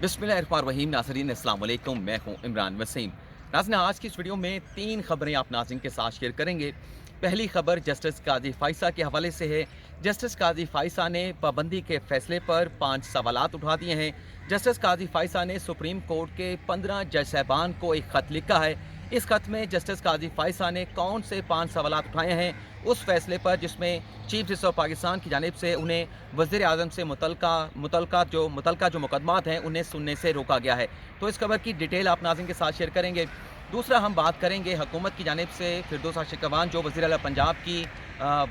बिस्मिल्लाहिर्रहमानिर्रहीम। नाज़रीन अस्सलाम वालेकुम, मैं हूं इमरान वसीम। नाज़रीन, आज की इस वीडियो में 3 खबरें आप नाज़रीन के साथ शेयर करेंगे। पहली खबर जस्टिस काजी फ़ाइसा के हवाले से है। जस्टिस काजी फ़ाइसा ने पाबंदी के फैसले पर 5 सवालात उठा दिए हैं। जस्टिस काजी फ़ाइसा ने सुप्रीम कोर्ट के 15 जज साहबान को एक ख़त लिखा है। इस खत में जस्टिस काजी फ़ाइसा ने कौन से 5 सवालात उठाए हैं उस फैसले पर, जिसमें चीफ जस्टिस ऑफ पाकिस्तान की जानिब से उन्हें वज़ीर आज़म से मुतलका जो मुकदमात हैं उन्हें सुनने से रोका गया है। तो इस खबर की डिटेल आप नाज़रीन के साथ शेयर करेंगे। दूसरा, हम बात करेंगे हुकूमत की जानिब से फिरदौस आशिकवान जो वज़ीर आला पंजाब की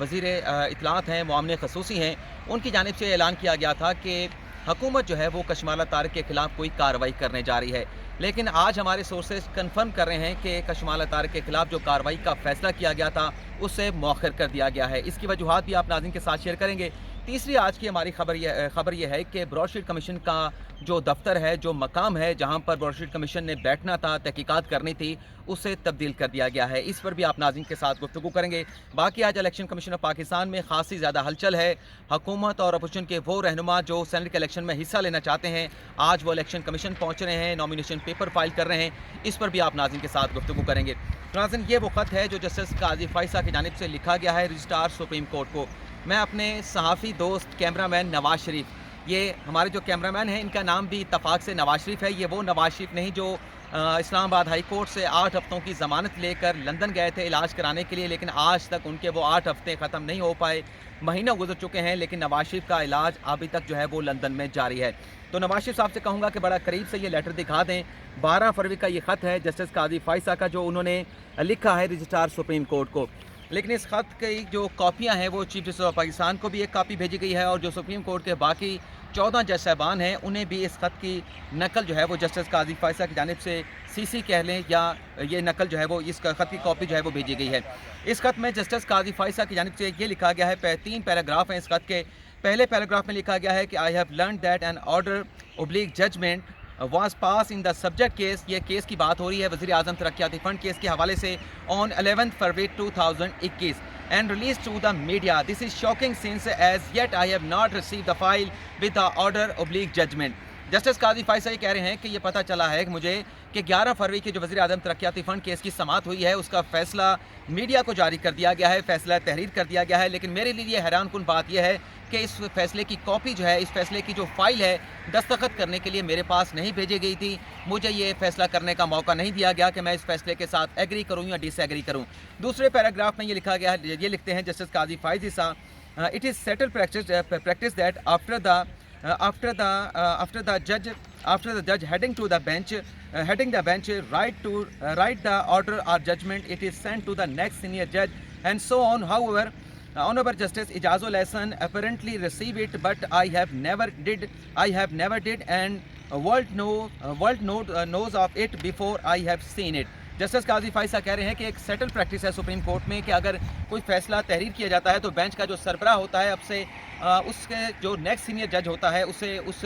वज़ीर इत्तलात हैं, मुआमले ख़ुसूसी हैं, उनकी जानिब से ऐलान किया गया था कि हुकूमत जो है वो कशमाला तारिक के ख़िलाफ़ कोई कार्रवाई करने जा रही है। लेकिन आज हमारे सोर्सेज कन्फर्म कर रहे हैं कि कशमाला तारिक के ख़िलाफ़ जो कार्रवाई का फ़ैसला किया गया था उसे मौखर कर दिया गया है। इसकी वजूहात भी आप नाज़रीन के साथ शेयर करेंगे। तीसरी आज की हमारी खबर यह है कि ब्रॉडशीट कमीशन का जो दफ्तर है, जो मकाम है जहां पर ब्रॉडशीट कमीशन ने बैठना था, तहकीकात करनी थी, उसे तब्दील कर दिया गया है। इस पर भी आप नाज़रीन के साथ गुफ्तगू करेंगे। बाकी आज इलेक्शन कमीशन ऑफ पाकिस्तान में खासी ज़्यादा हलचल है। हुकूमत और अपोजिशन के वो रहनुमा जो सेनेट के इलेक्शन में हिस्सा लेना चाहते हैं, आज वो इलेक्शन कमीशन पहुँच रहे हैं, नॉमिनेशन पेपर फाइल कर रहे हैं। इस पर भी आप नाज़रीन के साथ गुफ्तगू करेंगे। नाज़रीन, ये वो ख़त है जो जस्टिस काजी फ़ाइसा की जानिब से लिखा गया है रजिस्ट्रार सुप्रीम कोर्ट को। मैं अपने सहाफ़ी दोस्त कैमरामैन नवाज़ शरीफ, ये हमारे जो कैमरामैन हैं इनका नाम भी इत्तफाक से नवाज़ शरीफ है। ये वो नवाज़ शरीफ नहीं जो इस्लामाबाद हाई कोर्ट से 8 हफ्तों की ज़मानत लेकर लंदन गए थे इलाज कराने के लिए, लेकिन आज तक उनके वो 8 हफ्ते ख़त्म नहीं हो पाए। महीना गुजर चुके हैं लेकिन नवाज़ शरीफ का इलाज अभी तक जो है वो लंदन में जारी है। तो नवाज़ शरीफ साहब से कहूँगा कि बड़ा करीब से ये लेटर दिखा दें। 12 फरवरी का ये ख़त है जस्टिस काजी फ़ाइसा का जो उन्होंने लिखा है रजिस्ट्रार सुप्रीम कोर्ट को। लेकिन इस ख़त की जो कॉपियाँ हैं वो चीफ जस्टिस ऑफ पाकिस्तान को भी एक कॉपी भेजी गई है और जो सुप्रीम कोर्ट के बाकी 14 जज साहबान हैं उन्हें भी इस ख़त की नकल जो है वो जस्टिस काजी फ़ाइसा की जानिब से सीसी कह लें या ये नकल जो है वो इस ख़त की कॉपी जो है वो भेजी गई है। इस ख़त में जस्टिस काजी फ़ाइसा की जानिब से ये लिखा गया है, 3 पैराग्राफ हैं इस ख़त के। पहले पैराग्राफ में लिखा गया है कि I have learn that an order oblique judgement was passed in the subject case। ये केस की बात हो रही है वज़ीर आज़म तरक्याती फ़ंड केस के हवाले से on 11 February 2021 and released to the media। This is shocking since as yet I have not received the file with the order oblique judgment। Justice Qazi Faez Isa ये कह रहे हैं कि ये पता चला है कि मुझे कि 11 फरवरी की जो वज़ीर आज़म तरक्याती फ़ंड केस की समाअत हुई है उसका फ़ैसला मीडिया को जारी कर दिया गया है, फ़ैसला तहरीर कर दिया गया है। लेकिन मेरे लिए हैरान कुन बात यह है कि इस फैसले की कॉपी जो है, इस फैसले की जो फाइल है, दस्तखत करने के लिए मेरे पास नहीं भेजी गई थी। मुझे ये फैसला करने का मौका नहीं दिया गया कि मैं इस फैसले के साथ एग्री करूँ या डिसएग्री करूँ। दूसरे पैराग्राफ में ये लिखा गया है, ये लिखते हैं justice Qazi Faez Isa, it is settled practice that after the judge heading the bench write the order or judgment, it is sent to the next senior judge and so on. However, Honorable Justice Ijazul Hasan apparently received it, but I have never did and world knows of it before I have seen it। Justice Qazi Faez Isa कह रहे हैं कि एक settle practice है supreme court में कि अगर कोई फैसला तहरीर किया जाता है तो बेंच का जो सरबरा होता है अब से उसके जो नेक्स्ट सीनियर जज होता है उसे उस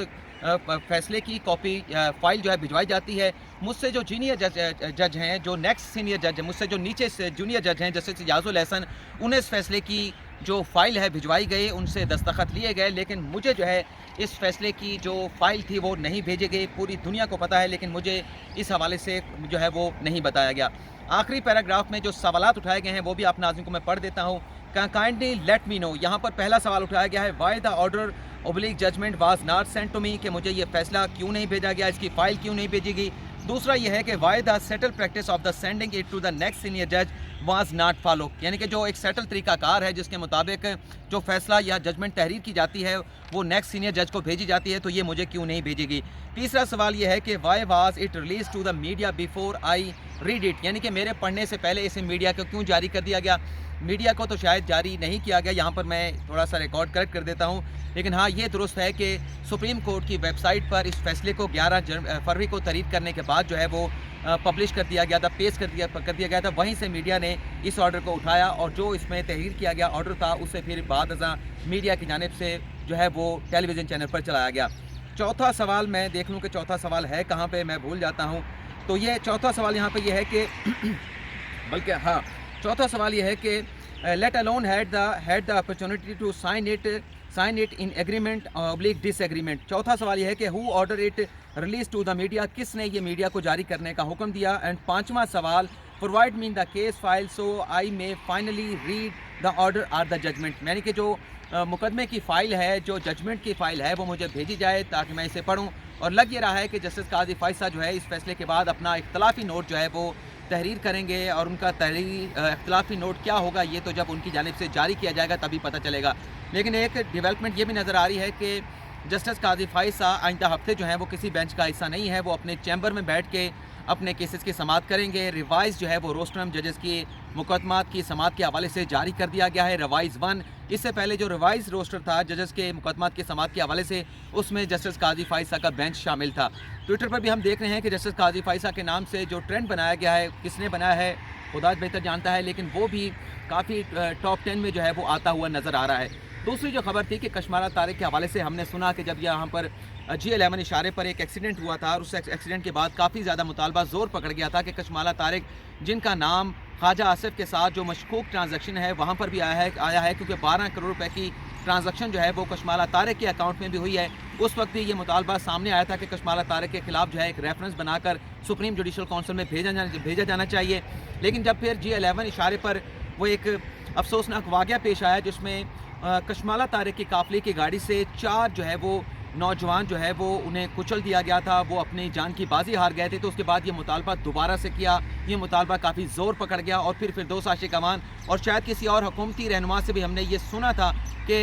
फैसले की कॉपी फाइल जो है भिजवाई जाती है। मुझसे जो जूनियर जज हैं, जो नेक्स्ट सीनियर जज हैं, मुझसे जो नीचे से जूनियर जज हैं जस्टिस इजाजुल हसन, उन्हें इस फैसले की जो फाइल है भिजवाई गई, उनसे दस्तखत लिए गए, लेकिन मुझे जो है इस फैसले की जो फाइल थी वो नहीं भेजी गई। पूरी दुनिया को पता है लेकिन मुझे इस हवाले से जो है वो नहीं बताया गया। आखिरी पैराग्राफ में जो सवालात उठाए गए हैं वो भी आप नाज़रीन को मैं पढ़ देता हूँ। काइंडली लेट मी नो, यहाँ पर पहला सवाल उठाया गया है, why the order oblique judgement was not sent to me, कि मुझे ये फैसला क्यों नहीं भेजा गया, इसकी फाइल क्यों नहीं भेजी गई। दूसरा ये है कि why the settle practice of the sending it to the next senior जज वाज नॉट फॉलो, यानी कि जो एक सेटल तरीकाकार है जिसके मुताबिक जो फैसला या जजमेंट तहरीर की जाती है वो नेक्स्ट सीनियर जज को भेजी जाती है, तो ये मुझे क्यों नहीं भेजेगी। तीसरा सवाल ये है कि why was it release to the media before I read it, यानी कि मेरे पढ़ने से पहले इसे मीडिया को क्यों जारी कर दिया गया। मीडिया को तो शायद जारी नहीं किया गया, यहाँ पर मैं थोड़ा सा रिकॉर्ड करेक्ट कर देता हूँ। लेकिन हाँ, ये दुरुस्त है कि सुप्रीम कोर्ट की वेबसाइट पर इस फैसले को 11 फरवरी को तहरीर करने के बाद जो है वो पब्लिश कर दिया गया था, पेश कर दिया गया था। वहीं से मीडिया ने इस ऑर्डर को उठाया और जो इसमें तहरीर किया गया ऑर्डर था उसे फिर बाद मीडिया की जानिब से जो है वो टेलीविज़न चैनल पर चलाया गया। चौथा सवाल मैं देख लूँ कि चौथा सवाल है कहाँ पर, मैं भूल जाता हूँ। तो ये चौथा सवाल यहाँ पर यह है कि बल्कि हाँ, चौथा सवाल यह है कि let alone had the opportunity to sign it in agreement oblique disagreement. चौथा सवाल यह है कि who order it release to the media, किसने ये मीडिया को जारी करने का हुक्म दिया। एंड पांचवा सवाल, provide me the case file so I may finally read the order or the judgement, यानी कि जो मुकदमे की फ़ाइल है, जो जजमेंट की फ़ाइल है, वो मुझे भेजी जाए ताकि मैं इसे पढूं। और लग ये रहा है कि जस्टिस काजी फाइसा जो है इस फैसले के बाद अपना इख्तलाफी नोट जो है वो तहरीर करेंगे, और उनका इख्तलाफी नोट क्या होगा ये तो जब उनकी जानिब से जारी किया जाएगा तभी पता चलेगा। लेकिन एक डेवलपमेंट ये भी नज़र आ रही है कि जस्टिस काजी फाइसा आइंदा हफ्ते जो है वो किसी बेंच का हिस्सा नहीं है, वो अपने चैम्बर में बैठ के अपने केसेस की समाअत करेंगे। रिवाइज़ जो है वो रोस्टरम जजेस की मुकदमात की समाअत के हवाले से जारी कर दिया गया है, रिवाइज़ 1। इससे पहले जो रिवाइज़ रोस्टर था जजेस के मुकदमात की समाअत के हवाले से, उसमें जस्टिस काजी फाइसा का बेंच शामिल था। ट्विटर पर भी हम देख रहे हैं कि जस्टिस काजी फाइसा के नाम से जो ट्रेंड बनाया गया है, किसने बनाया है खुदा बेहतर जानता है, लेकिन वो भी काफ़ी टॉप 10 में जो है वो आता हुआ नज़र आ रहा है। दूसरी जो खबर थी कि कशमाला तारिक के हवाले से हमने सुना कि जब यहाँ पर G11 इशारे पर एक एक्सीडेंट हुआ था, और उस एक्सीडेंट के बाद काफ़ी ज़्यादा मुतालबा ज़ोर पकड़ गया था कि कशमाला तारिक, जिनका नाम ख्वाजा आसिफ के साथ जो मशकूक ट्रांजैक्शन है वहाँ पर भी आया है क्योंकि 12 करोड़ रुपए की ट्रांजैक्शन जो है वो कशमाला तारिक के अकाउंट में भी हुई है। उस वक्त भी ये मुतालबा सामने आया था कि कशमाला तारिक के खिलाफ जो है एक रेफरेंस बनाकर सुप्रीम जुडिशल काउंसिल में भेजा जाना चाहिए। लेकिन जब फिर G11 इशारे पर वो एक अफसोसनाक वाक़या पेश आया जिसमें कशमाला तारिक की काफ़िले की गाड़ी से 4 जो है वो नौजवान जो है वो उन्हें कुचल दिया गया था, वो अपनी जान की बाजी हार गए थे। तो उसके बाद ये मुतालबा दोबारा से किया, ये मुतालबा काफ़ी ज़ोर पकड़ गया, और फिर फिरदौस आशिक अमान और शायद किसी और हुकूमती रहनुमा से भी हमने ये सुना था कि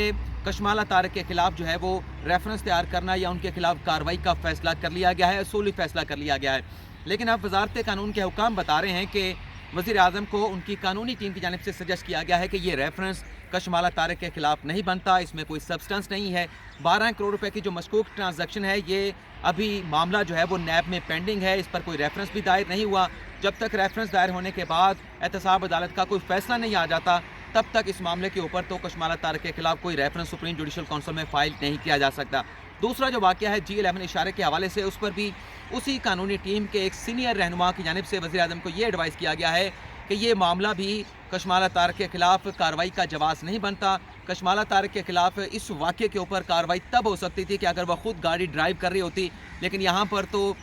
कशमाला तारिक के ख़िलाफ़ जो है वो रेफरेंस तैयार करना या उनके खिलाफ कार्रवाई का फ़ैसला कर लिया गया है, असूली फ़ैसला कर लिया गया है। लेकिन अब वज़ारत कानून के हुकाम बता रहे हैं कि वज़ीर आज़म को उनकी कानूनी टीम की जानिब से सजेस्ट किया गया है कि ये रेफरेंस कशमाला तारिक के खिलाफ नहीं बनता, इसमें कोई सब्सटेंस नहीं है। 12 करोड़ रुपए की जो मशकूक ट्रांजैक्शन है, ये अभी मामला जो है वो नैब में पेंडिंग है, इस पर कोई रेफरेंस भी दायर नहीं हुआ। जब तक रेफरेंस दायर होने के बाद एहतसाब अदालत का कोई फैसला नहीं आ जाता, तब तक इस मामले के ऊपर तो कशमाला तारिक के खिलाफ कोई रेफरेंस सुप्रीम जुडिशल काउंसिल में फ़ाइल नहीं किया जा सकता। दूसरा जो वाक़या है G11 इशारे के हवाले से, उस पर भी उसी कानूनी टीम के एक सीनियर रहनुमा की जानिब से वज़ीर आज़म को ये एडवाइस किया गया है कि ये मामला भी कशमाला तारिक के खिलाफ कार्रवाई का जवाज़ नहीं बनता। कशमाला तारिक के खिलाफ इस वाक़े के ऊपर कार्रवाई तब हो सकती थी कि अगर वह खुद गाड़ी ड्राइव कर रही होती, लेकिन यहाँ पर तो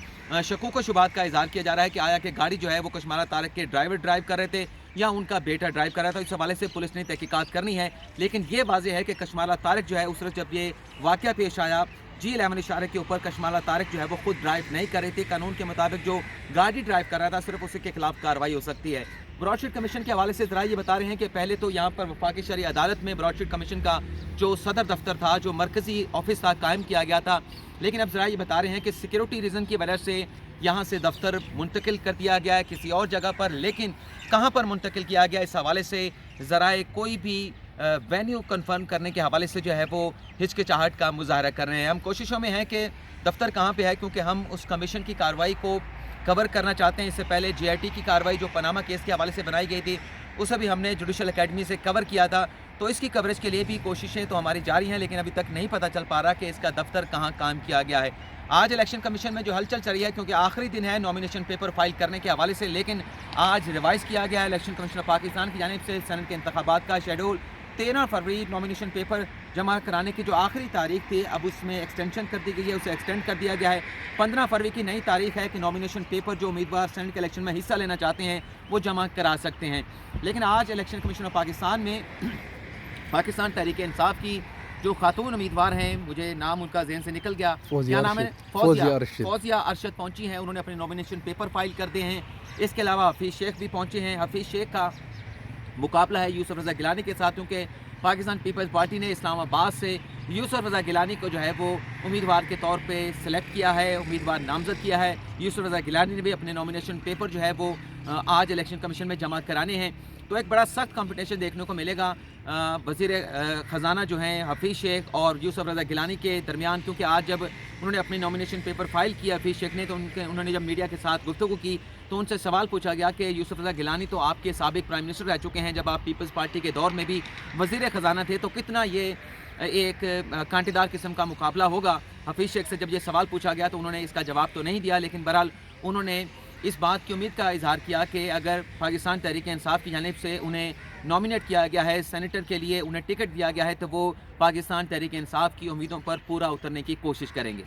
शकूक व शुबात का इज़हार किया जा रहा है कि आया कि गाड़ी जो है वो कशमाला तारिक के ड्राइवर ड्राइव कर रहे थे या उनका बेटा ड्राइव कर रहा था। इस हवाले से पुलिस ने तहकीकात करनी है। लेकिन ये वाज़ेह है कि कशमाला तारिक जो है उस वक्त जब ये वाक़या पेश आया, G11 इशारे के ऊपर कशमाला तारिक जो है वो खुद ड्राइव नहीं कर रही थी। कानून के मुताबिक जो गाड़ी ड्राइव कर रहा था सिर्फ उसी के खिलाफ कार्रवाई हो सकती है। ब्रॉडशीट कमीशन के हवाले से ज़रा ये बता रहे हैं कि पहले तो यहाँ पर वफाकी शरई अदालत में ब्रॉडशीट कमीशन का जो सदर दफ्तर था, जो मरकज़ी ऑफिस था, कायम किया गया था। लेकिन अब ज़रा ये बता रहे हैं कि सिक्योरिटी रीज़न की वजह से यहाँ से दफ्तर मुंतकिल कर दिया गया है किसी और जगह पर, लेकिन कहाँ पर मुंतकिल किया गया इस हवाले से ज़रा कोई भी वेन्यू कन्फर्म करने के हवाले से जो है वो हिचकिचाहट का मुजाहरा कर रहे हैं। हम कोशिशों में हैं कि दफ्तर कहाँ पे है, क्योंकि हम उस कमीशन की कार्रवाई को कवर करना चाहते हैं। इससे पहले JIT की कार्रवाई जो पनामा केस के हवाले से बनाई गई थी, उसे भी हमने जुडिशल अकेडमी से कवर किया था। तो इसकी कवरेज के लिए भी कोशिशें तो हमारी जारी हैं, लेकिन अभी तक नहीं पता चल पा रहा कि इसका दफ्तर कहाँ कायम किया गया है। आज इलेक्शन कमीशन में जो हलचल चल रही है, क्योंकि आखिरी दिन है नॉमिनेशन पेपर फाइल करने के हवाले से, लेकिन आज रिवाइज़ किया गया है इलेक्शन कमीशन ऑफ पाकिस्तान की जानिब से सेनेट के इंतखाबात का शेड्यूल। 13 फरवरी नॉमिनेशन पेपर जमा कराने की जो आखिरी तारीख थी, अब उसमें एक्सटेंशन कर दी गई है, उसे एक्सटेंड कर दिया गया है। 15 फरवरी की नई तारीख है कि नॉमिनेशन पेपर जो उम्मीदवार सेनेट के इलेक्शन में हिस्सा लेना चाहते हैं वो जमा करा सकते हैं। लेकिन आज इलेक्शन कमीशन ऑफ पाकिस्तान में पाकिस्तान तहरीक इंसाफ की जो खातून उम्मीदवार हैं, मुझे नाम उनका ज़हन से निकल गया, क्या नाम है, फौजिया अरशद पहुंची हैं। उन्होंने अपने नॉमिनेशन पेपर फाइल कर दिए हैं। इसके अलावा हफीज़ शेख भी पहुंचे हैं। हफीज़ शेख का मुकाबला है यूसुफ रज़ा गिलानी के साथ, क्योंकि पाकिस्तान पीपल्स पार्टी ने इस्लामाबाद से यूसुफ रज़ा गिलानी को जो है वो उम्मीदवार के तौर पे सिलेक्ट किया है, उम्मीदवार नामज़द किया है। यूसुफ रज़ा गिलानी ने भी अपने नॉमिनेशन पेपर जो है वो आज इलेक्शन कमीशन में जमा कराने हैं। तो एक बड़ा सख्त कंपटीशन देखने को मिलेगा वज़ीर ख़जाना जो हैं हफीज़ शेख और यूसुफ रज़ा गिलानी के दरमियान, क्योंकि आज जब उन्होंने अपनी नॉमिनेशन पेपर फाइल किया हफीज़ शेख ने, तो उन्होंने जब मीडिया के साथ गुफ्तगू की तो उनसे सवाल पूछा गया कि यूसुफ रज़ा गिलानी तो आपके साबिक प्राइम मिनिस्टर रह चुके हैं, जब आप पीपल्स पार्टी के दौर में भी वज़ीर ख़जाना थे, तो कितना ये एक कांटेदार किस्म का मुकाबला होगा। हफीज़ शेख से जब ये सवाल पूछा गया तो उन्होंने इसका जवाब तो नहीं दिया, लेकिन बहरहाल उन्होंने इस बात की उम्मीद का इजहार किया कि अगर पाकिस्तान तहरीक इंसाफ की जानिब से उन्हें नॉमिनेट किया गया है सेनेटर के लिए, उन्हें टिकट दिया गया है, तो वो पाकिस्तान तहरीक इंसाफ की उम्मीदों पर पूरा उतरने की कोशिश करेंगे।